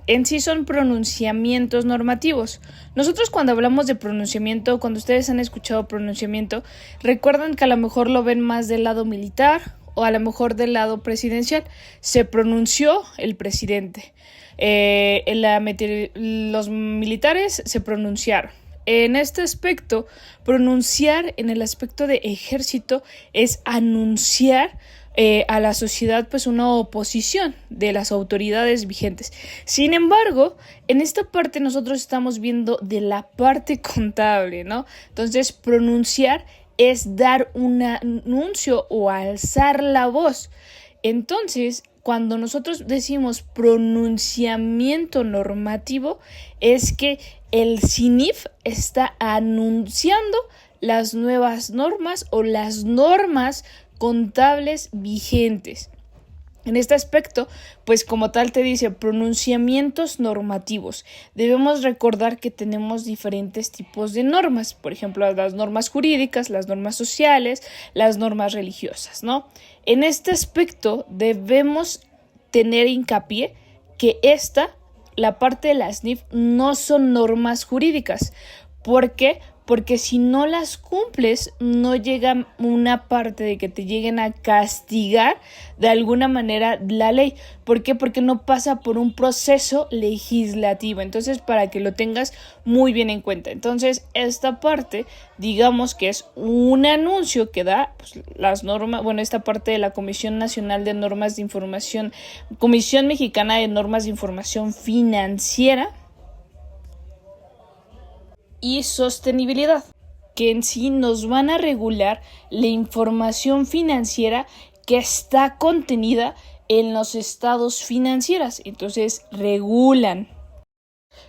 En sí son pronunciamientos normativos. Nosotros cuando hablamos de pronunciamiento, cuando ustedes han escuchado pronunciamiento, recuerdan que a lo mejor lo ven más del lado militar o a lo mejor del lado presidencial. Se pronunció el presidente. Los militares se pronunciaron. En este aspecto, pronunciar en el aspecto de ejército es anunciar a la sociedad pues una oposición de las autoridades vigentes. Sin embargo, en esta parte nosotros estamos viendo de la parte contable, ¿no? Entonces, pronunciar es dar un anuncio o alzar la voz. Entonces, cuando nosotros decimos pronunciamiento normativo, es que el CINIF está anunciando las nuevas normas o las normas contables vigentes. En este aspecto, pues como tal te dice pronunciamientos normativos. Debemos recordar que tenemos diferentes tipos de normas, por ejemplo, las normas jurídicas, las normas sociales, las normas religiosas, ¿no? En este aspecto debemos tener hincapié que la parte de las NIF, no son normas jurídicas. ¿Por qué? Porque si no las cumples, no llega una parte de que te lleguen a castigar de alguna manera la ley. ¿Por qué? Porque no pasa por un proceso legislativo. Entonces, para que lo tengas muy bien en cuenta. Entonces, esta parte, digamos que es un anuncio que da pues, las normas, esta parte de la Comisión Nacional de Normas de Información, Comisión Mexicana de Normas de Información Financiera y sostenibilidad, que en sí nos van a regular la información financiera que está contenida en los estados financieros. Entonces, regulan.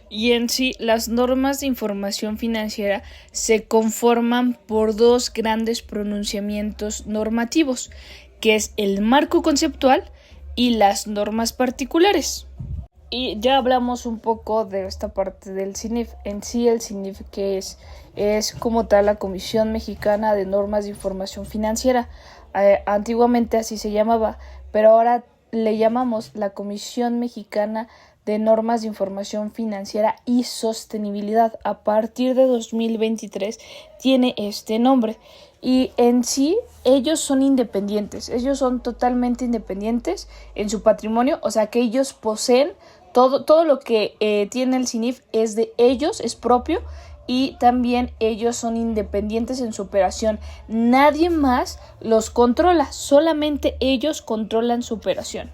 Y en sí, las normas de información financiera se conforman por dos grandes pronunciamientos normativos, que es el marco conceptual y las normas particulares. Y ya hablamos un poco de esta parte del CINIF. En sí, el CINIF que es como tal la Comisión Mexicana de Normas de Información Financiera. Antiguamente así se llamaba, pero ahora le llamamos la Comisión Mexicana de Normas de Información Financiera y Sostenibilidad. A partir de 2023 tiene este nombre. Y en sí, ellos son independientes. Ellos son totalmente independientes en su patrimonio. O sea que ellos poseen todo lo que tiene el CINIF es de ellos, es propio, y también ellos son independientes en su operación. Nadie más los controla, solamente ellos controlan su operación.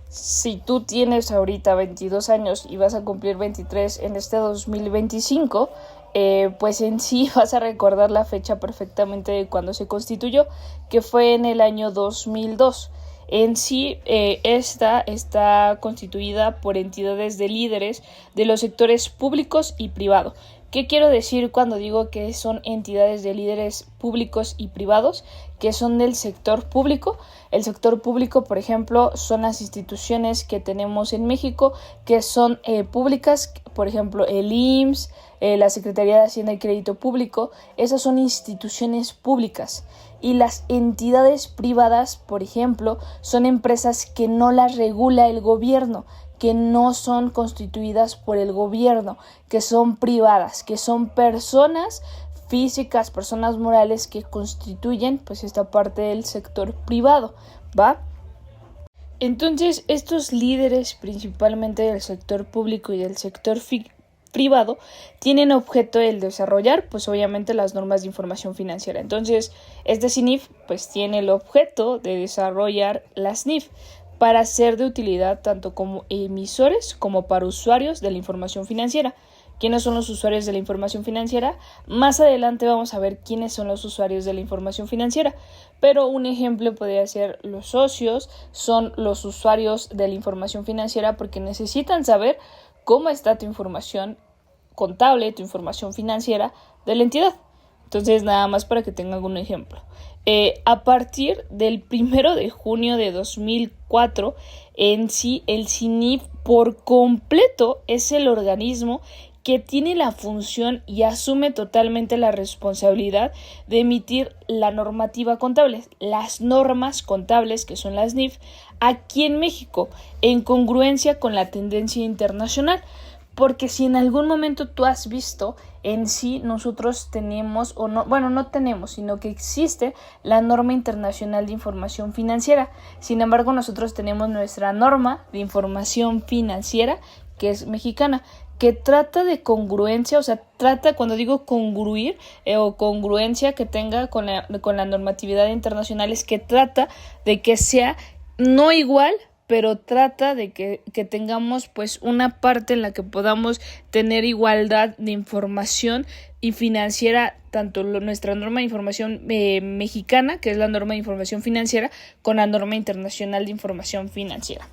Si tú tienes ahorita 22 años y vas a cumplir 23 en este 2025, pues en sí vas a recordar la fecha perfectamente de cuando se constituyó, que fue en el año 2002. En sí, esta está constituida por entidades de líderes de los sectores públicos y privado. ¿Qué quiero decir cuando digo que son entidades de líderes públicos y privados? Que son del sector público. El sector público, por ejemplo, son las instituciones que tenemos en México que son públicas, por ejemplo, el IMSS, la Secretaría de Hacienda y Crédito Público. Esas son instituciones públicas. Y las entidades privadas, por ejemplo, son empresas que no las regula el gobierno, que no son constituidas por el gobierno, que son privadas, que son personas físicas, personas morales que constituyen pues esta parte del sector privado, ¿va? Entonces, estos líderes, principalmente del sector público y del sector privado, tienen objeto el desarrollar, pues obviamente las normas de información financiera. Entonces, este CINIF, pues tiene el objeto de desarrollar las NIF para ser de utilidad tanto como emisores como para usuarios de la información financiera. ¿Quiénes son los usuarios de la información financiera? Más adelante vamos a ver quiénes son los usuarios de la información financiera, pero un ejemplo podría ser los socios, son los usuarios de la información financiera porque necesitan saber cómo está tu información contable, tu información financiera de la entidad. Entonces, nada más para que tengan un ejemplo. A partir del 1 de junio de 2004, en sí, el CINIF por completo es el organismo que tiene la función y asume totalmente la responsabilidad de emitir la normativa contable, las normas contables, que son las NIF, aquí en México, en congruencia con la tendencia internacional. Porque si en algún momento tú has visto, en sí nosotros tenemos, o no, bueno, no tenemos, sino que existe la norma internacional de información financiera. Sin embargo, nosotros tenemos nuestra norma de información financiera, que es mexicana, que trata de congruencia, o sea, cuando digo congruir o congruencia que tenga con la normatividad internacional, es que trata de que sea no igual, pero trata de que tengamos pues una parte en la que podamos tener igualdad de información y financiera, tanto nuestra norma de información mexicana, que es la norma de información financiera, con la norma internacional de información financiera.